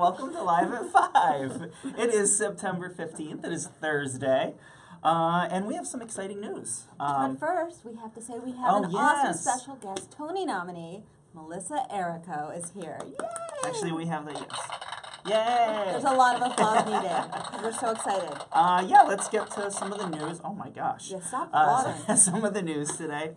Welcome to Live at 5. It is September 15th. It is Thursday. And we have some exciting news. But first, we have to say we have an awesome special guest. Tony nominee, Melissa Errico, is here. Yay! Actually, we have the yes. Yay! There's a lot of applause needed. We're so excited. Yeah, let's get to some of the news. Oh my gosh. Yeah, stop applauding. Some of the news today.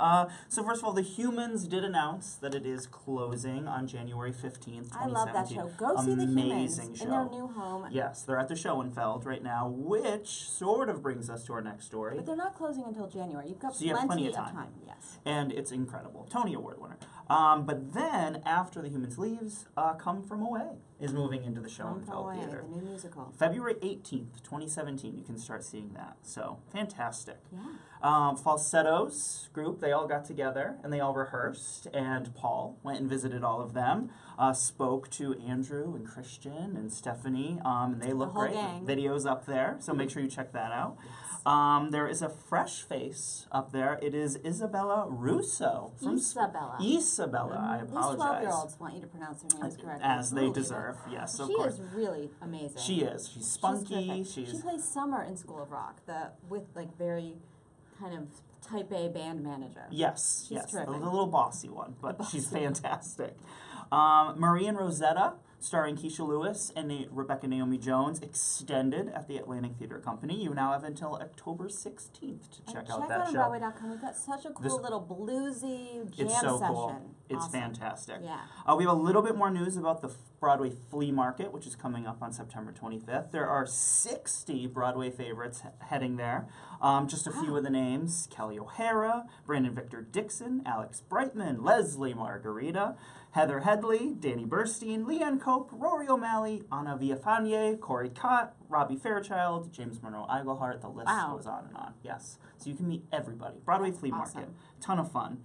So first of all, The Humans did announce that it is closing on January 15th, 2017. I love that show. Go see The Humans show. In their new home. Yes, they're at the Schoenfeld right now, which sort of brings us to our next story. But they're not closing until January. You've got so you have plenty of time. Yes. And it's incredible. Tony Award winner. But then, after The Humans leaves, Come From Away is moving into the Schoenfeld Theater. The new musical. February 18th, 2017, you can start seeing that. So, fantastic. Yeah. Falsettos group, they all got together and they all rehearsed, and Paul went and visited all of them, spoke to Andrew and Christian and Stephanie, and they look great. Gang. Video's up there, so make sure you check that out. Yes. There is a fresh face up there. It is Isabella Russo. Isabella. I apologize. These 12-year-olds want you to pronounce their names correctly. As they deserve, yes, of course. She is really amazing. She is. She's spunky. She plays Summer in School of Rock, with like very kind of type A band manager. Yes, she's terrific. The little bossy one, but she's fantastic. Marie and Rosetta, starring Keisha Lewis and Rebecca Naomi Jones, extended at the Atlantic Theater Company. You now have until October 16th to check out that show. Check out on Broadway.com. We've got such a cool little bluesy jam session. Cool. It's awesome. Fantastic. Yeah. We have a little bit more news about the Broadway Flea Market, which is coming up on September 25th. There are 60 Broadway favorites heading there. Just a few of the names: Kelly O'Hara, Brandon Victor Dixon, Alex Brightman, Leslie Margarita, Heather Headley, Danny Burstein, Leanne Cope, Rory O'Malley, Anna Villafane, Corey Cott, Robbie Fairchild, James Monroe Iglehart. The list goes on and on. Yes. So you can meet everybody. Broadway Flea Market. Ton of fun.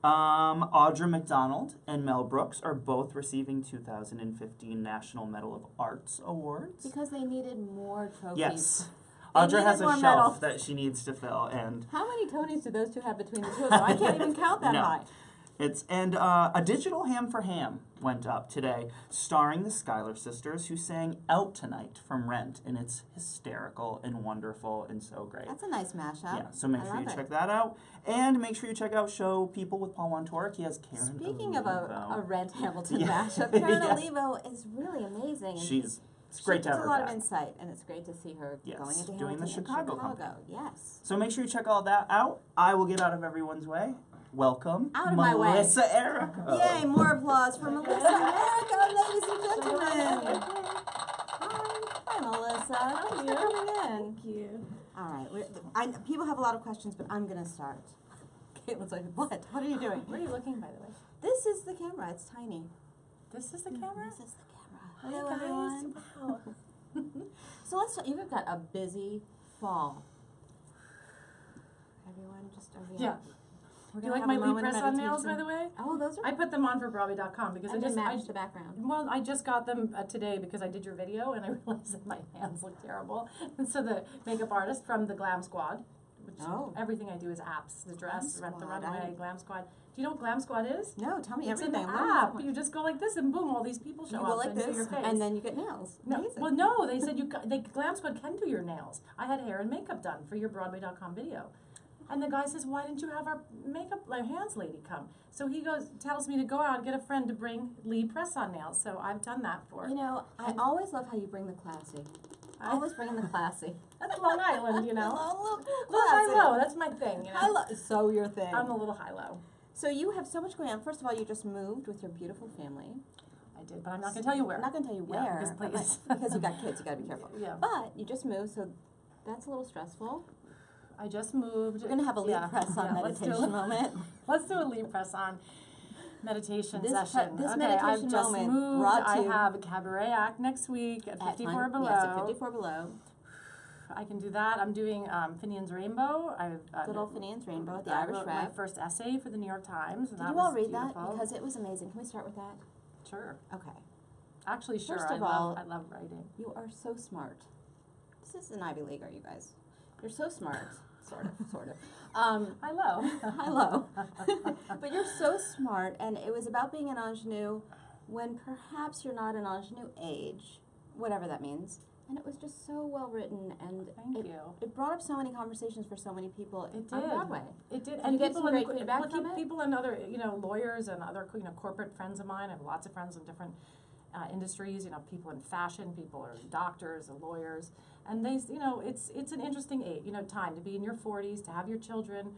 Audra McDonald and Mel Brooks are both receiving 2015 National Medal of Arts awards. Because they needed more trophies. Yes. Audra has a shelf that she needs to fill. And how many Tonys do those two have between the two of them? I can't even count that high. A digital Ham for Ham went up today, starring the Schuyler sisters, who sang Out Tonight from Rent, and it's hysterical and wonderful and so great. That's a nice mashup. Yeah, so make sure you check that out. And make sure you check out Show People with Paul Wontorek. He has Karen Speaking Olivo. of a Rent Hamilton mashup, Karen Olivo is really amazing. It's great to have her a lot back. of insight, and it's great to see her going into doing the Chicago company. Yes. So make sure you check all that out. I will get out of everyone's way. Welcome, out of my way. Melissa Errico. Yay, more applause for Melissa Errico, ladies and gentlemen. Hi, Melissa. Thanks for coming in. Thank you. All right, people have a lot of questions, but I'm going to start. Caitlin's like, what? What are you doing? Where are you looking, by the way? This is the camera. It's tiny. This is the camera? This is the camera. Hello, everyone. Wow. So let's start. You've got a busy fall. Everyone just over here. Yeah. Do you like my Lee press-on nails, by the way? Oh, those are. I put them on for Broadway.com because I just matched the background. Well, I just got them today because I did your video and I realized that my hands look terrible. And so the makeup artist from the Glam Squad, which everything I do is apps. The dress, Rent the Runway, Glam Squad. Do you know what Glam Squad is? No, tell me everything. It's an app. You just go like this and boom, all these people show up like and see your face. And then you get nails. No, well, no, they said Glam Squad can do your nails. I had hair and makeup done for your Broadway.com video. And the guy says, why didn't you have our hands lady come? So he tells me to go out and get a friend to bring Lee press-on nails. So I've done that for. You know, I always love how you bring the classy. I always bring in the classy. That's Long Island, you know. A little high-low, that's my thing. You know? So your thing. I'm a little high-low. So you have so much going on. First of all, you just moved with your beautiful family. I did, but I'm not going to tell you where. I'm not going to tell you where. Because you got kids, you got to be careful. Yeah. But you just moved, so that's a little stressful. I just moved. We're going to have a Lee press-on meditation moment. Let's do a Lee press-on meditation session. This meditation I've just moment moved. brought to I have a cabaret act next week at 54 Below. Yes, at 54 Below. I can do that. I'm doing Finian's Rainbow. Good old Finian's Rainbow at the Irish Rep. Rep. My first essay for the New York Times. Did you all read that? Because it was amazing. Can we start with that? Sure. Okay. Actually, sure. First of all, I love writing. You are so smart. This is an Ivy Leaguer, you guys. You're so smart. Sort of. High-low. High-low. But you're so smart, and it was about being an ingenue when perhaps you're not an ingenue age, whatever that means. And it was just so well written, and Thank you. it brought up so many conversations for so many people It on did. Broadway. It did, Did and you get people some in great feedback from it? people and other lawyers and other corporate friends of mine. I have lots of friends in different industries. People in fashion, people are doctors, lawyers, and they it's an interesting age, time to be in your 40s, to have your children,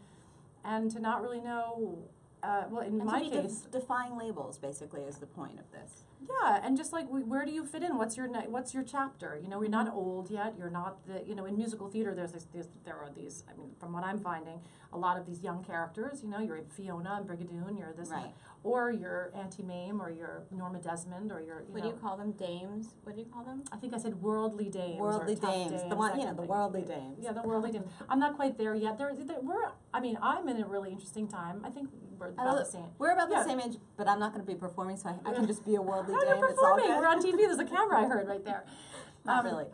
and to not really know. Well, in And my to be case, defying labels basically is the point of this. yeah, and just like where do you fit in? What's your chapter? You're not old yet. You're not in musical theater. There are these. I mean, from what I'm finding, a lot of these young characters. You're Fiona and Brigadoon. You're this, Right. Or you're Auntie Mame, or you're Norma Desmond, or you're. What do you call them? Dames? What do you call them? I think I said worldly dames. Worldly or tough dames. The dames, one, that kind of the thing. worldly dames. Yeah, the worldly dames. I'm not quite there yet. I'm in a really interesting time. I think we're about the same. We're about the Yeah. same age, but I'm not going to be performing, so I can just be a worldly Oh, dame. you're It's all performing. good. We're on TV. There's a camera I heard right there. Not really.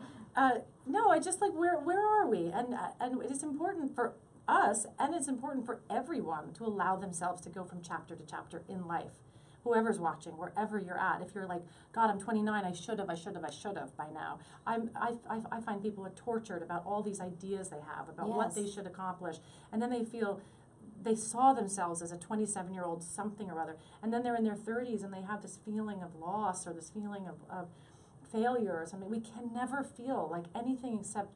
No, I just where are we? And it is important for us, and it's important for everyone to allow themselves to go from chapter to chapter in life. Whoever's watching, wherever you're at, if you're like, God, I'm 29, I should have by now. I find people are tortured about all these ideas they have about what Yes. they should accomplish, and then they feel they saw themselves as a 27-year-old something or other, and then they're in their 30s and they have this feeling of loss or this feeling of failure or something. We can never feel like anything except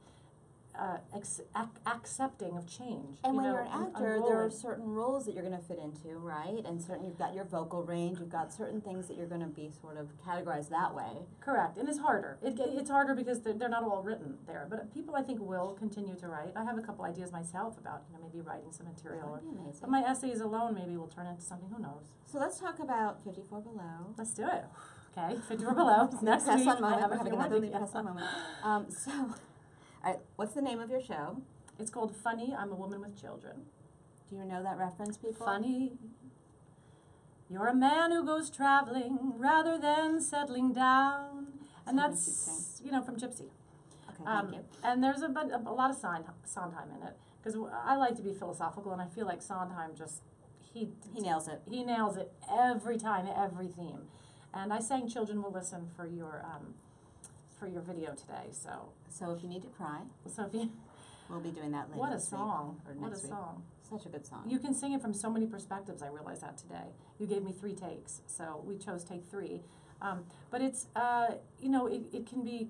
accepting of change. And when you're an actor, there are unrolling. certain roles that you're going to fit into, right? And you've got your vocal range, you've got certain things that you're going to be sort of categorized that way. Correct, and it's harder. It's harder because they're not all written there. But people, I think, will continue to write. I have a couple ideas myself about maybe writing some material. That would be amazing. But my essays alone maybe will turn into something. Who knows? So let's talk about 54 Below. Let's do it. Okay, 54 Below next Press week. on moment. I have We're a having few another ideas. press on moment. All right, what's the name of your show? It's called Funny, I'm a Woman with Children. Do you know that reference, people? Funny, you're a man who goes traveling rather than settling down. And Something that's, from Gypsy. Okay, thank you. And there's a lot of Sondheim in it. Because I like to be philosophical, and I feel like Sondheim he nails it. He nails it every time, every theme. And I sang Children Will Listen for your video today. So if you need to cry, So if you, we'll be doing that later what a this week, song, or what a next week. song. Such a good song. You can sing it from so many perspectives. I realized that today. You gave me 3 takes, so we chose take 3. But it's it can be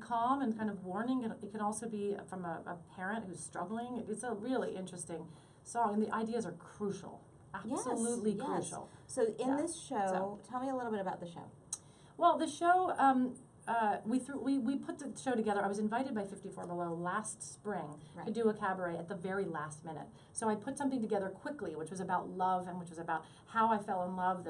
calm and kind of warning. It can also be from a parent who's struggling. It's a really interesting song, and the ideas are crucial. Absolutely yes. crucial. So in Yeah. this show, tell me a little bit about the show. Well, the show we put the show together. I was invited by 54 Below last spring to Right. do a cabaret at the very last minute. So I put something together quickly, which was about love and which was about how I fell in love,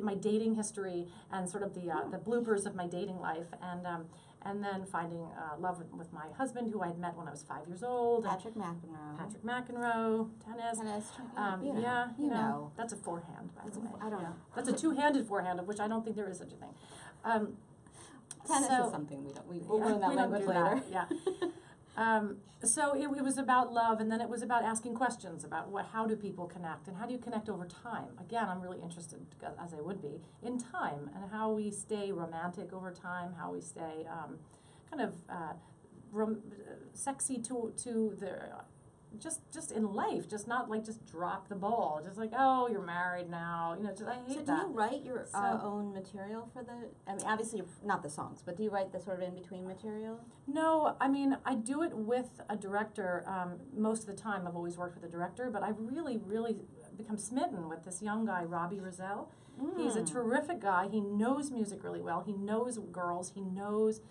my dating history, and sort of the bloopers of my dating life, and then finding love with my husband, who I had met when I was 5 years old. Patrick McEnroe. Patrick McEnroe, tennis. You know. That's a forehand, by the way. I don't know. That's a two-handed forehand, of which I don't think there is such a thing. Tennis so- is something we'll learn that we don't language do later. that, yeah. So it was about love, and then it was about asking questions about how do people connect, and how do you connect over time. Again, I'm really interested, as I would be, in time, and how we stay romantic over time, how we stay sexy to the just in life, just not like just drop the ball, just like, oh, you're married now, I hate So that. do you write your So- own material for obviously not the songs, but do you write the sort of in-between material? No, I mean, I do it with a director. Most of the time I've always worked with a director, but I've really, really become smitten with this young guy, Robbie Rozelle. He's a terrific guy. He knows music really well. He knows girls. He knows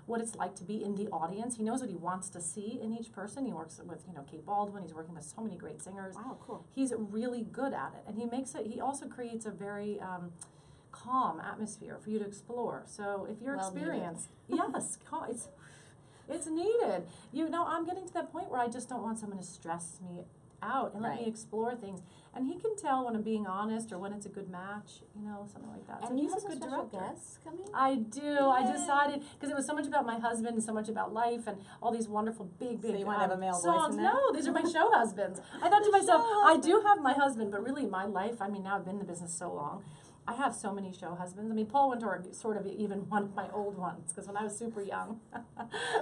what it's like to be in the audience. He knows what he wants to see in each person. He works with, Kate Baldwin. He's working with so many great singers. Wow, cool. He's really good at it, and he also creates a very calm atmosphere for you to explore. So if you're Well needed. experienced, yes, it's needed. I'm getting to that point where I just don't want someone to stress me out and let Right. me explore things. And he can tell when I'm being honest or when it's a good match, something like that. And so you he's have a some good special director. guests coming? I do. Yay. I decided because it was so much about my husband and so much about life and all these wonderful big So you wanna have a male voice songs. in there? No, these are my show husbands. I thought to The myself, show I do have my husband, but really my life. I mean, now I've been in the business so long. I have so many show husbands. I mean, Paul Winter sort of even one of my old ones because when I was super young,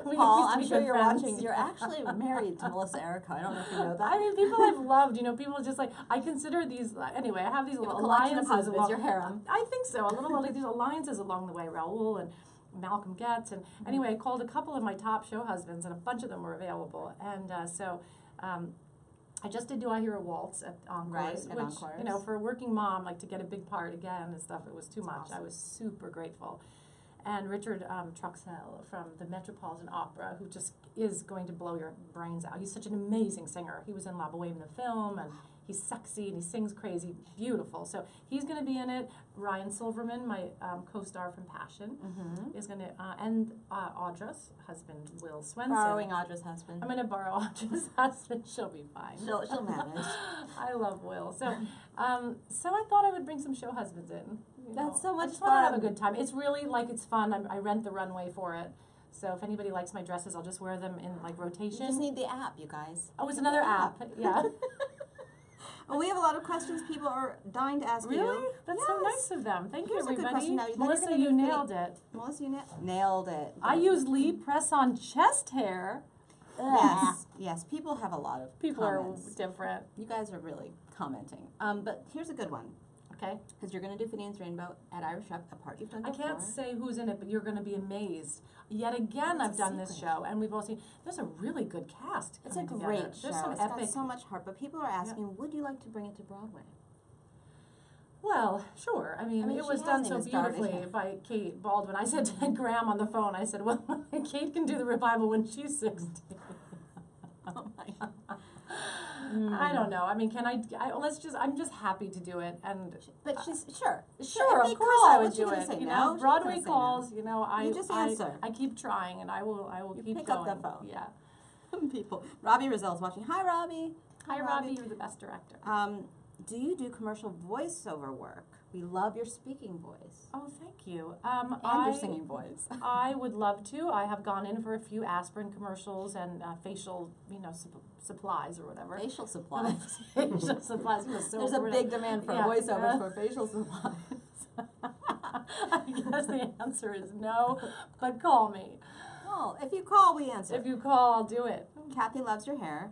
we Paul, used to I'm be sure good you're friends. watching. You're actually married to Melissa Errico. I don't know if you know that. I mean, people I've loved, people just like, I consider these, anyway, I have these You have a little collection of alliances. husbands, your harem. I think so, a little, like these alliances along the way, Raoul and Malcolm Getz, and anyway, I called a couple of my top show husbands, and a bunch of them were available, and I just did Do I Hear a Waltz at Encores, Right, at which, Encores. for a working mom, like to get a big part again and stuff, it was too much. awesome. I was super grateful. And Richard Truxell from the Metropolitan Opera, who just is going to blow your brains out. He's such an amazing singer. He was in La Boheme the film, and he's sexy, and he sings crazy, beautiful. So he's going to be in it. Ryan Silverman, my co-star from Passion, is going to, and Audra's husband, Will Swenson. Borrowing Audra's husband. I'm going to borrow Audra's husband. She'll be fine. She'll manage. I love Will. So I thought I would bring some show husbands in. That's so much I just want to have a fun. good time. It's really it's fun. I rent the runway for it. So if anybody likes my dresses, I'll just wear them in rotation. You just need the app, you guys. Oh, it's another app. Yeah. Well, we have a lot of questions people are dying to ask you. Really? That's so Yes. nice of them. Thank Here's a you, good everybody. question now. Then you're Melissa, gonna you do nailed it. Melissa, you nailed it. I use lead press on chest hair. Yes. People have a lot of People comments. are different. You guys are really commenting. But here's a good one. Okay. Because you're going to do Finian's Rainbow at Irish Rep, a part you've done I before. can't say who's in it, but you're going to be amazed. Yet again, It's I've a done this secret. show, and we've all seen. There's a really good cast. It's a coming great together. show. There's some It's epic. got so much heart. But people are asking, would you like to bring it to Broadway? Well, sure. I mean, I mean, it she was hasn't done so even started beautifully yet. by Kate Baldwin. I said to Graham on the phone, I said, well, Kate can do the revival when she's 60. Oh my God. I don't know. I mean, I'm just happy to do it. And But she's sure. sure, If they of course call, I would what's she do gonna it. say, You no? know, She's Broadway gonna say no. calls, You just answer. I keep trying, and I will You keep pick going. up the phone. Yeah. People. Robbie Rizal's watching. Hi, Robbie. Hi, Robbie. You're the best director. Do you do commercial voiceover work? We love your speaking voice. Oh, thank you. And your singing voice. I would love to. I have gone in for a few aspirin commercials and facial, supplies or whatever. Facial supplies. Facial supplies. There's a big demand for Yeah. voiceovers for facial supplies. I guess the answer is no, but call me. Call. If you call, we answer. If you call, I'll do it. Kathy loves your hair.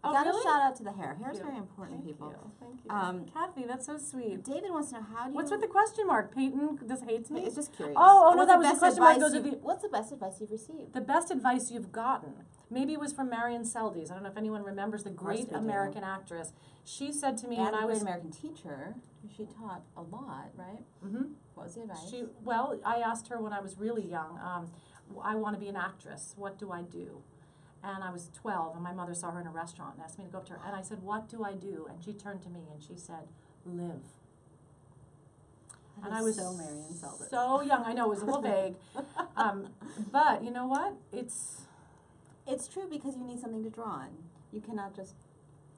Oh, Got really? a shout out to the hair. Hair's Thank very you. important, Thank people. you. Thank you. Kathy, that's so sweet. David wants to know how do you. What's with the question mark? Peyton just hates me? It's just curious. Oh, no, What's that the was the best question mark advice goes with What's the best advice you've received? The best advice you've gotten. Maybe it was from Marion Seldes. I don't know if anyone remembers the course great we do. American actress. She said to me And when a I great was American teacher. She taught a lot, right? Mhm. What was the advice? I asked her when I was really young, I want to be an actress. What do I do? And I was 12, and my mother saw her in a restaurant and asked me to go up to her. And I said, what do I do? And she turned to me and she said, live. That And is I was so Marion Seldes. so young. I know, it was a little vague. But you know what? It's true because you need something to draw on. You cannot just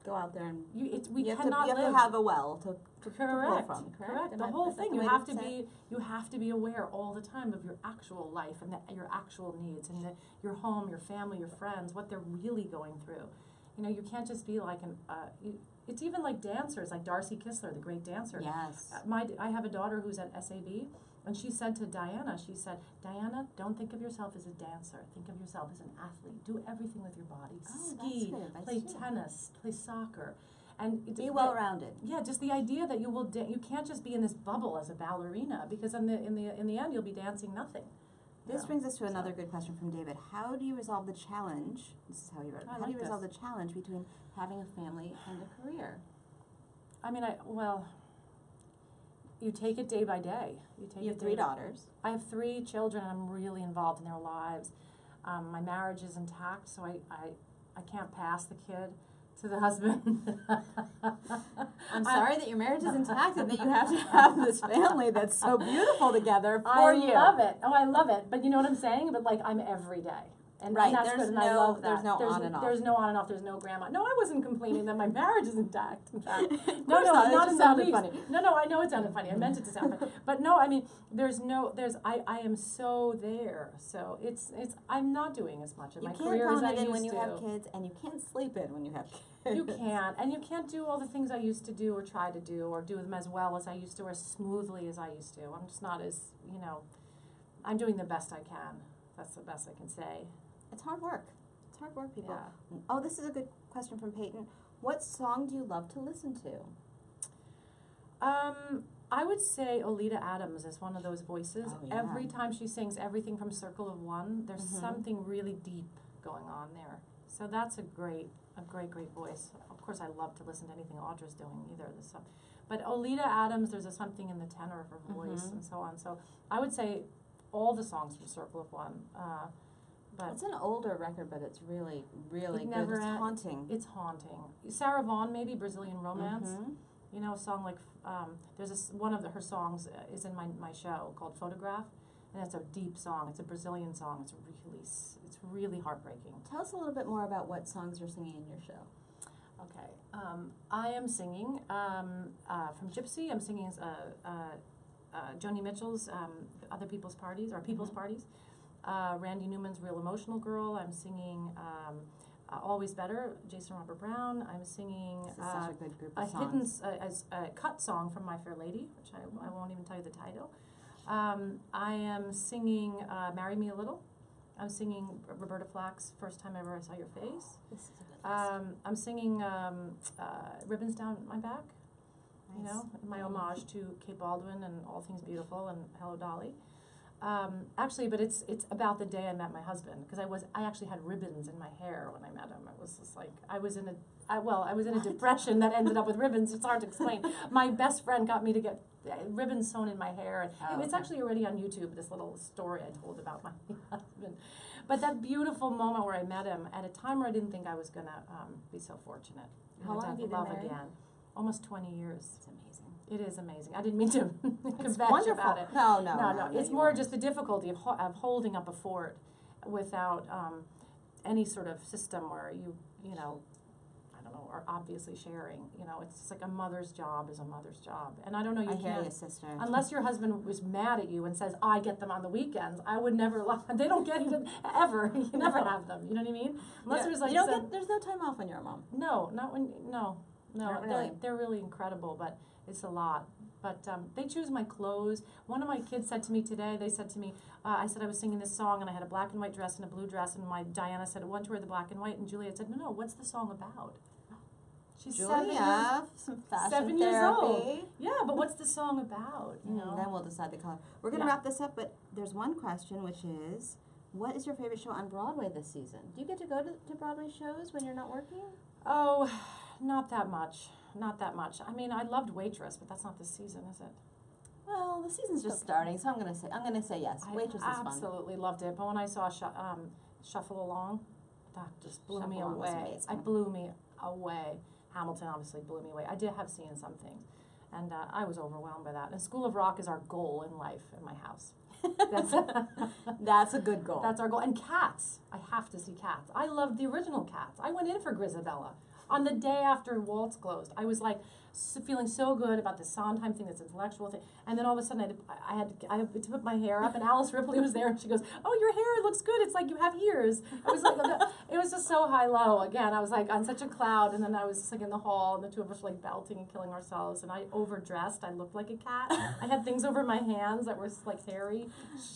go out there and We you have cannot to, you live. have to have a well to pull Correct. from. Correct. Am The I- whole is that thing. the You way have to say it? be aware all the time of your actual life and your actual needs and your home, your family, your friends, what they're really going through. You can't just be like it's even like dancers, like Darcy Kistler, the great dancer. Yes. I have a daughter who's at SAB, and she said to Diana, Diana, don't think of yourself as a dancer. Think of yourself as an athlete. Do everything with your body. Oh, Ski, that's good advice play too. tennis, play soccer. And Be well rounded. yeah, just the idea that you can't just be in this bubble as a ballerina, because in the end you'll be dancing nothing. This Yeah. brings us to another good question from David. How do you resolve the challenge? This is how he wrote it. I How like do you resolve this. the challenge between having a family and a career? I mean, you take it day by day. You have 3 daughters. I have 3 children, and I'm really involved in their lives. My marriage is intact, so I can't pass the kid to the husband. I'm sorry that your marriage is intact and that you have to have this family that's so beautiful together for you. I love it. Oh, I love it. But you know what I'm saying? But I'm every day. And, Right, and that's there's good, and I no- love that. there's no on and off. There's no on and off, there's no grandma. No, I wasn't complaining that my marriage is intact, in fact. Of No, course no, not, it not just in the sounded least. funny. No, I know it sounded funny, I meant it to sound funny. But no, I mean, I am so there, so I'm not doing as much in You my can't career as phone I it in used when you to. have kids, and you can't sleep in when you have kids. You can't, and you can't do all the things I used to do or try to do or do them as well as I used to or as smoothly as I used to. I'm just not as, I'm doing the best I can. That's the best I can say. It's hard work. It's hard work, people. Yeah. Oh, this is a good question from Peyton. What song do you love to listen to? I would say Olita Adams is one of those voices. Oh, yeah. Every time she sings everything from Circle of One, there's Mhm. something really deep going on there. So that's a great voice. Of course, I love to listen to anything Audra's doing either. But Olita Adams, there's something in the tenor of her voice and so on. So I would say all the songs from Circle of One. But It's an older record, but it's really, really It good. never It's en- haunting. it's haunting. Sarah Vaughan, maybe Brazilian Romance. Mhm. A song like there's one of her songs is in my show called Photograph, and it's a deep song. It's a Brazilian song. It's really heartbreaking. Tell us a little bit more about what songs you're singing in your show. Okay, I am singing from Gypsy. I'm singing Joni Mitchell's Other People's Parties or People's Parties. Randy Newman's Real Emotional Girl. I'm singing Always Better, Jason Robert Brown. I'm singing This is such a good group a of hidden songs. a cut song from My Fair Lady, which I won't even tell you the title. I am singing Marry Me a Little. I'm singing Roberta Flack's First Time Ever I Saw Your Face. This is a good list. I'm singing Ribbons Down My Back, Nice. my homage to Kate Baldwin and All Things Beautiful and Hello Dolly. Actually, but it's about the day I met my husband, because I actually had ribbons in my hair when I met him. It was just like I was in a depression that ended up with ribbons. It's hard to explain. My best friend got me to get ribbons sewn in my hair, and it's actually already on YouTube. This little story I told about my husband. But that beautiful moment where I met him at a time where I didn't think I was gonna be so fortunate. How long have you been love married? again. Almost 20 years. It's amazing. It is amazing. I didn't mean to It's kvetch wonderful. about it. No. It's you more won't. just the difficulty of holding up a fort without any sort of system where I don't know, are obviously sharing. It's just like a mother's job is a mother's job. And I don't know, you I hear can't, you, sister. unless your husband was mad at you and says, I get them on the weekends, I would never, they don't get it ever. You never have them, you know what I mean? Unless there's like there's no time off when you're a mom. No, not when, no. Not really. They're really incredible, but it's a lot. But they choose my clothes. One of my kids said to me today, I said I was singing this song and I had a black and white dress and a blue dress, and my Diana said, I want to wear the black and white, and Juliet said, no, what's the song about? She's Julia, some fashion 7 years old. therapy. Yeah, but what's the song about? Then we'll decide the color. We're going to wrap this up, but there's one question, which is, what is your favorite show on Broadway this season? Do you get to go to Broadway shows when you're not working? Oh, not that much. Not that much. I mean, I loved Waitress, but that's not this season, is it? Well, the season's just starting, so I'm gonna say yes. Waitress is fun. I absolutely loved it, but when I saw Shuffle Along, that just blew me Shuffle Along was away. amazing. It blew me away. Hamilton obviously blew me away. I have seen some things, and I was overwhelmed by that. And School of Rock is our goal in life in my house. That's a good goal. That's our goal. And Cats. I have to see Cats. I loved the original Cats. I went in for Grisabella. On the day after Waltz closed, I was like feeling so good about the Sondheim thing, this intellectual thing, and then all of a sudden I had to put my hair up, and Alice Ripley was there, and she goes, "Oh, your hair looks good. It's like you have ears." I was like, it was just so high low. Again, I was like on such a cloud, and then I was just like in the hall, and the two of us were like belting and killing ourselves, and I overdressed. I looked like a cat. I had things over my hands that were like hairy.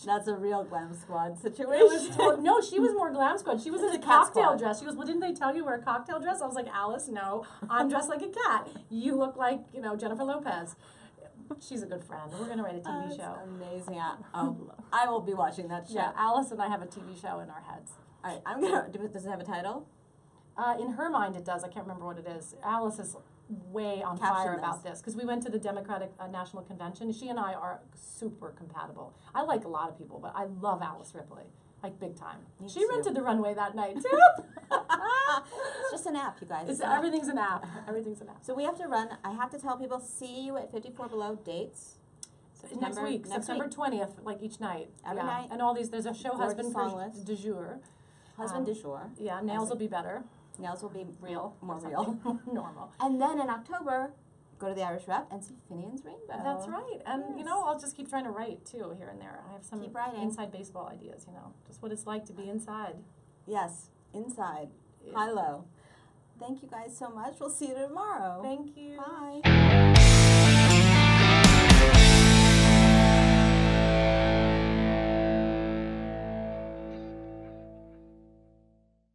That's a real Glam Squad situation. It was no, she was more Glam Squad. She was in a Cat cocktail Squad. dress. She goes, "Well, didn't they tell you wear a cocktail dress?" I was like, "Alice, no, I'm dressed like a cat. You look like, Jennifer Lopez." She's a good friend. We're gonna write a TV show. Amazing. I will be watching that show. Yeah, Alice and I have a TV show in our heads. All right, does it have a title? In her mind, it does. I can't remember what it is. Alice is way on Caption fire this. about this because we went to the Democratic National Convention. She and I are super compatible. I like a lot of people, but I love Alice Ripley. Like big time. She too. rented the runway that night too. It's just an app, you guys. Everything's an app. Everything's an app. So we have to run. I have to tell people, see you at 54 Below dates. Next week, September 20th, like each night. Every night. And all these, there's a show Gorgeous husband song for list. du jour. Husband du jour. Yeah, nails will be better. Nails will be Real. more or real. something. Normal. And then in October, go to the Irish Rep and see Finian's Rainbow. That's right. And, you Yes. know, I'll just keep trying to write, too, here and there. I have some Keep writing. inside baseball ideas, you know, just what it's like to be inside. Yes, inside, Yeah. high-low. Thank you guys so much. We'll see you tomorrow. Thank you. Bye.